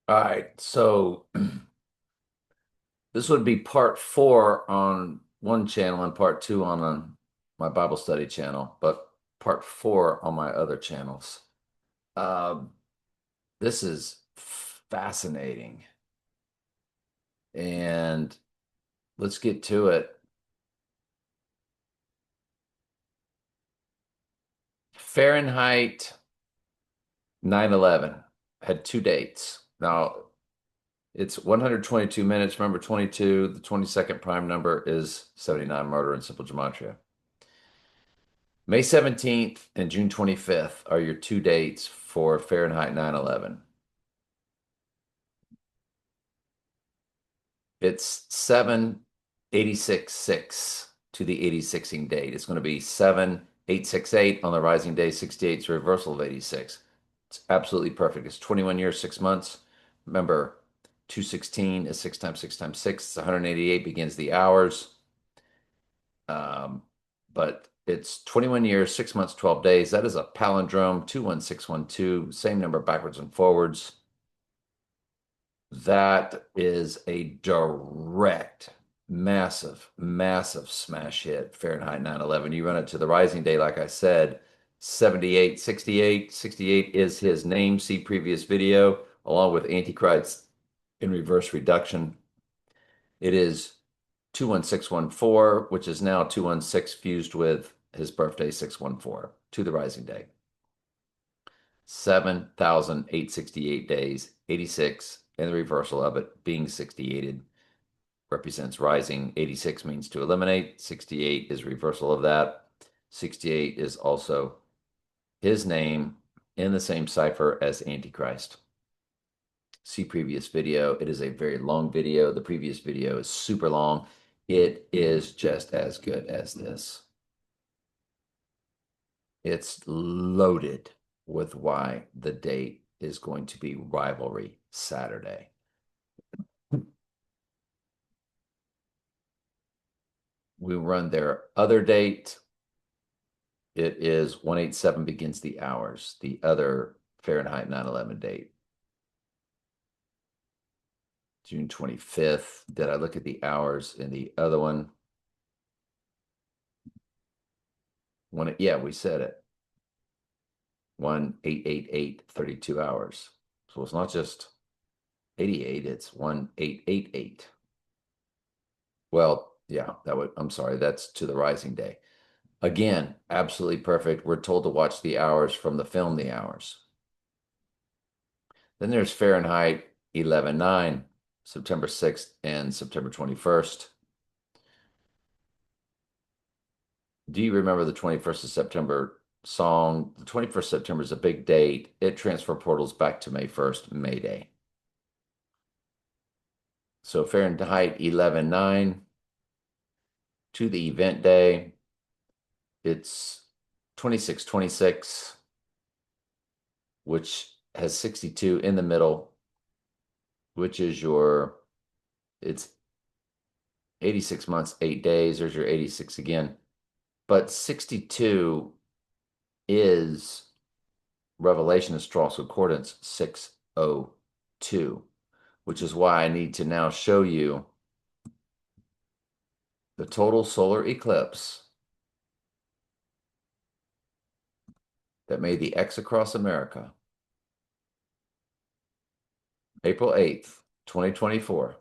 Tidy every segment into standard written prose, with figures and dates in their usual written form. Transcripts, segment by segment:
All right, so this would be part four on one channel and part two on my Bible study channel, but part four on my other channels. Um, this is fascinating, and let's get to it. Fahrenheit 9/11 had two dates. Now, it's 122 minutes. Remember 22, the 22nd prime number is 79, murder in simple gematria. May 17th and June 25th are your two dates for Fahrenheit 9/11. It's 7/86/6 to the 86ing date. It's going to be 7/8/68 on the rising day, 68 is a reversal of 86. It's absolutely perfect. It's 21 years, 6 months. Remember, 216 is 6 times 6 times 6. It's 188 begins the hours. Um, but it's 21 years, 6 months, 12 days. That is a palindrome, 21612, same number backwards and forwards. That is a direct, massive, massive smash hit, Fahrenheit 9/11. You run it to the rising day, like I said, 7868. 68 is his name. See previous video, along with Antichrist in reverse reduction. It is 21614, which is now 216 fused with his birthday, 614, to the rising day. 7,868 days, 86, and the reversal of it being 68 represents rising. 86 means to eliminate. 68 is reversal of that. 68 is also his name in the same cipher as Antichrist. See previous video. It is a very long video. The previous video is super long. It is just as good as this. It's loaded with why the date is going to be Rivalry Saturday. We run their other date. It is 187 begins the hours, the other Fahrenheit 9/11 date. June 25th. Did I look at the hours in the other one? Yeah, we said it. 1888, 32 hours. So it's not just 88, it's 1888. Well, yeah, I'm sorry, that's to the rising day. Again, absolutely perfect. We're told to watch the hours from the film The Hours. Then there's Fahrenheit 11/9, September 6th and September 21st. Do you remember the 21st of September song? The 21st of September is a big date. It transfer portals back to May 1st, May Day. So Fahrenheit 11/9 to the event day, it's 2626, which has 62 in the middle, which is it's 86 months, 8 days. There's your 86 again. But 62 is Revelation of Strauss Concordance 602, which is why I need to now show you the total solar eclipse that made the X across America, April 8th, 2024,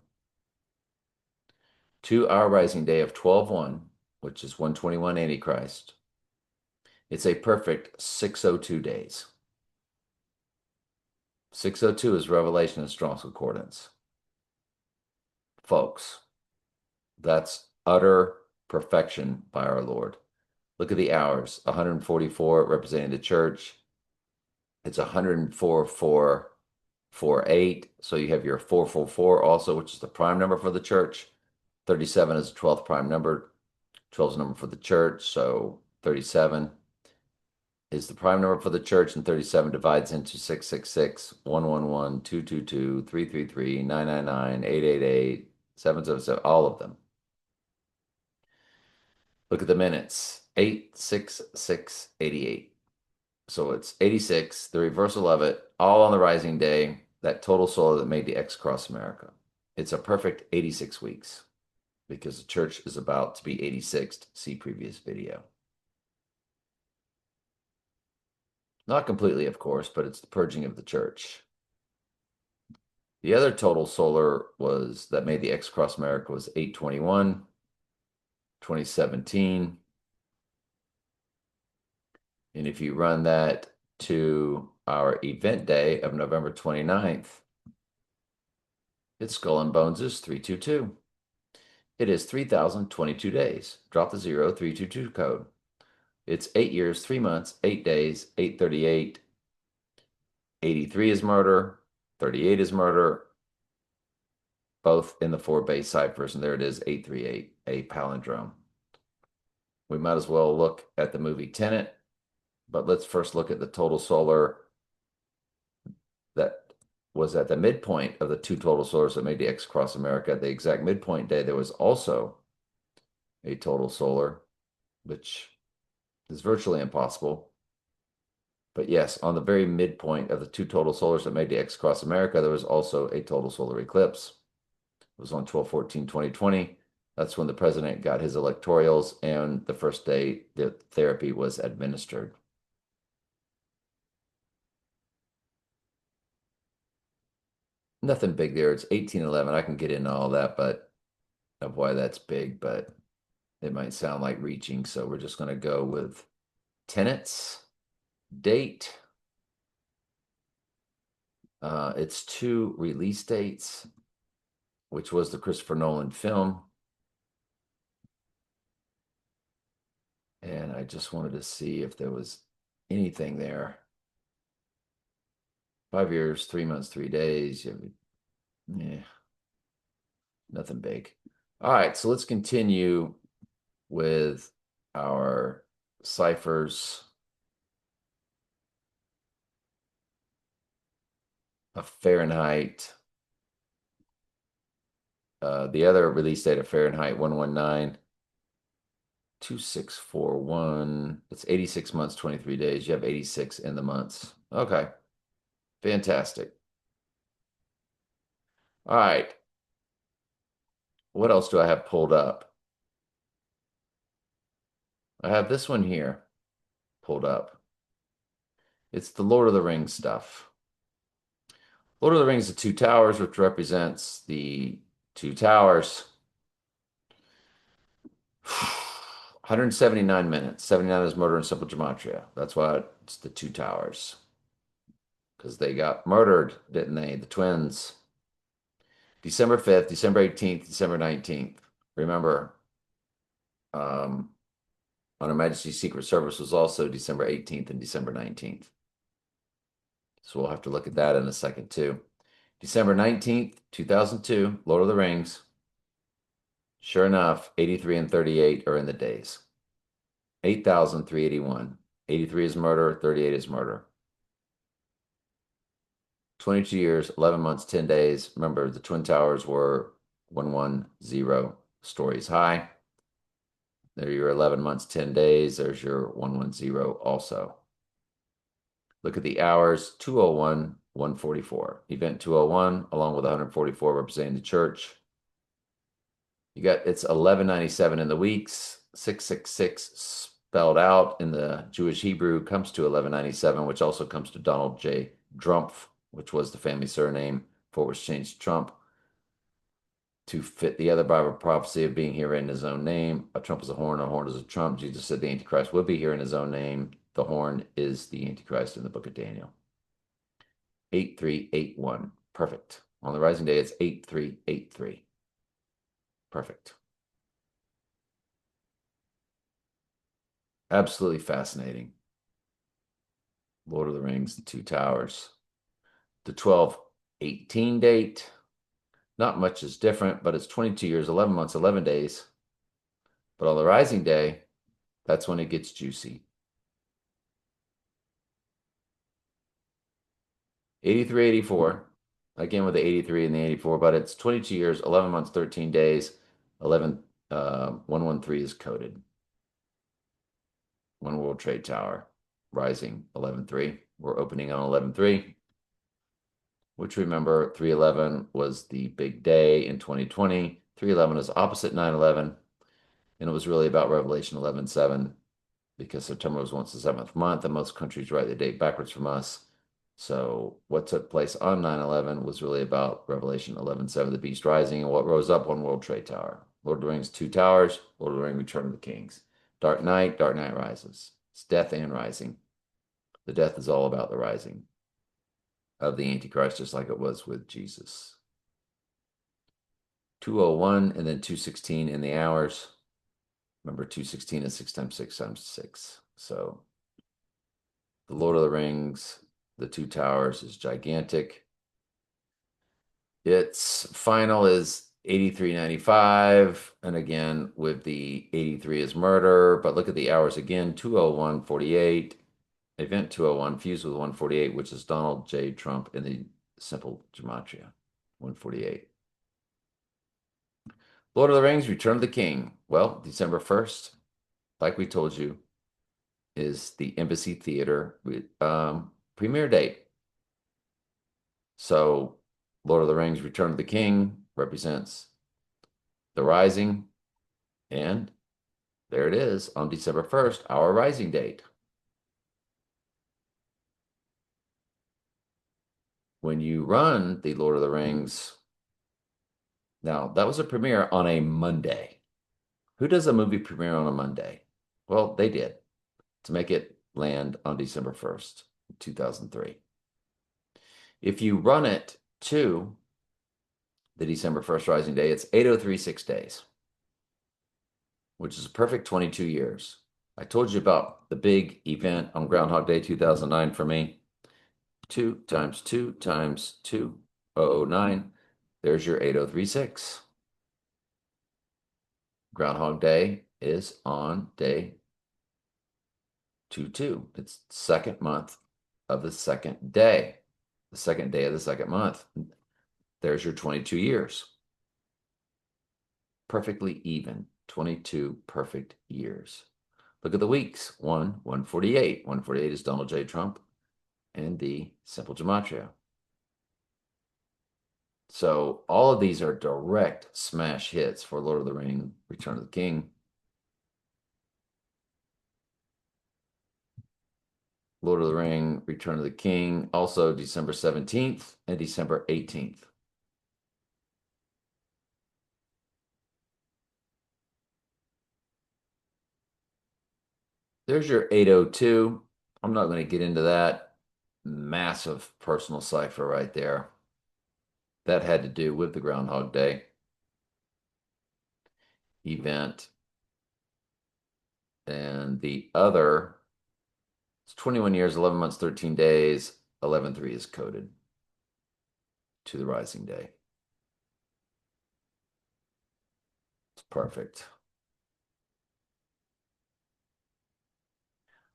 to our rising day of 12/1, which is 121 Antichrist. It's a perfect 602 days. 602 is Revelation of Strong's Concordance. Folks, that's utter perfection by our Lord. Look at the hours, 144 representing the church. It's 104,448. So you have your 444 also, which is the prime number for the church. 37 is the 12th prime number. 12 is the number for the church. So 37 is the prime number for the church, and 37 divides into 666, 111, 222, 333, 999, 888, 777, all of them. Look at the minutes, 86688. So it's 86, the reversal of it, all on the rising day. that total solar that made the X cross America. It's a perfect 86 weeks because the church is about to be 86. See previous video. Not completely, of course, but it's the purging of the church. The other total solar was that made the X cross America was 8/21, 2017. And if you run that to our event day of November 29th, it's Skull and Bones is 322. It is 3,022 days. Drop the 0, 322 code. It's 8 years, 3 months, 8 days, 838. 83 is murder, 38 is murder, both in the 4 base ciphers, and there it is, 838, a palindrome. We might as well look at the movie Tenet, but let's first look at the total solar that was at the midpoint of the 2 total solars that made the X cross America. At the exact midpoint day, there was also a total solar, which is virtually impossible. But yes, on the very midpoint of the 2 total solars that made the X cross America, there was also a total solar eclipse. It was on 12/14/2020. That's when the president got his electorials and the first day the therapy was administered. Nothing big there. It's 1811. I can get into all that, but of why that's big, but it might sound like reaching. So we're just going to go with tenets, date. It's 2 release dates, which was the Christopher Nolan film. And I just wanted to see if there was anything there. 5 years, 3 months, 3 days. Yeah, nothing big. All right, so let's continue with our ciphers of Fahrenheit. The other release date of Fahrenheit 119. 2641. It's 86 months, 23 days. You have 86 in the months. Okay. Fantastic. All right. What else do I have pulled up? I have this one here pulled up. It's the Lord of the Rings stuff. Lord of the Rings, the 2 towers, which represents the 2 towers. 179 minutes. 79 is murder in simple gematria. That's why it's the 2 towers. Because they got murdered, didn't they? The twins. December 5th, December 18th, December 19th. Remember, on Her Majesty's Secret Service was also December 18th and December 19th. So we'll have to look at that in a second too. December 19th, 2002, Lord of the Rings. Sure enough, 83 and 38 are in the days. 8,381. 83 is murder, 38 is murder. 22 years, 11 months, 10 days. Remember, the Twin Towers were 110 stories high. There are your 11 months, 10 days. There's your 110 also. Look at the hours, 201, 144. Event 201, along with 144 representing the church. You got, it's 1197 in the weeks. 666 spelled out in the Jewish Hebrew comes to 1197, which also comes to Donald J. Drumpf, which was the family surname before it was changed to Trump, to fit the other Bible prophecy of being here in his own name. A trump is a horn is a trump. Jesus said the Antichrist will be here in his own name. The horn is the Antichrist in the book of Daniel. 8381. Perfect. On the rising day, it's 8383. Perfect. Absolutely fascinating. Lord of the Rings, the 2 towers. The 1218 date. Not much is different, but it's 22 years, 11 months, 11 days. But on the rising day, that's when it gets juicy. 83, 84. Again with the 83 and the 84, but it's 22 years, 11 months, 13 days. 113 is coded. One World Trade Tower, rising 11.3. We're opening on 11.3. which remember 311 was the big day in 2020. 311 is opposite 9/11, and it was really about Revelation 11:7 because September was once the seventh month, and most countries write the date backwards from us. So what took place on 9/11 was really about Revelation 11:7, the beast rising, and what rose up on World Trade Tower. Lord of the Rings, Two Towers, Lord of the Rings, Return of the Kings. Dark Knight Rises. It's death and rising. The death is all about the rising of the Antichrist, just like it was with Jesus. 201 and then 216 in the hours. Remember, 216 is 6 times 6 times 6. So the Lord of the Rings, the Two Towers is gigantic. Its final is 83.95. And again, with the 83 is murder. But look at the hours again, 201:48. Event 201 fused with 148, which is Donald J. Trump in the simple gematria, 148. Lord of the Rings, Return of the King. Well, December 1st, like we told you, is the Embassy Theater premiere date. So Lord of the Rings, Return of the King represents the rising. And there it is on December 1st, our rising date. When you run the Lord of the Rings, now that was a premiere on a Monday. Who does a movie premiere on a Monday? Well, they did to make it land on December 1st, 2003. If you run it to the December 1st rising day, it's 8036 days, which is a perfect 22 years. I told you about the big event on Groundhog Day 2009 for me. 2 times 2 times 2009. There's your 8036. Groundhog Day is on day 22. It's second month of the second day, the second day of the second month. There's your 22 years. Perfectly even, 22 perfect years. Look at the weeks. 148. 148 is Donald J. Trump and the simple gematria. So all of these are direct smash hits for Lord of the Rings, Return of the King. Lord of the Ring, Return of the King, also December 17th and December 18th. There's your 802. I'm not going to get into that. Massive personal cipher right there. That had to do with the Groundhog Day event. And the other, it's 21 years, 11 months, 13 days. 11/3 is coded to the rising day. It's perfect.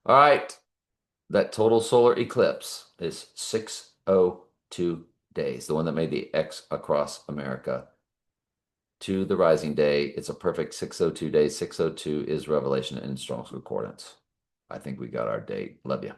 All right. That total solar eclipse is 602 days, the one that made the X across America to the rising day. It's a perfect 602 days. 602 is Revelation in Strong's Concordance. I think we got our date. Love you.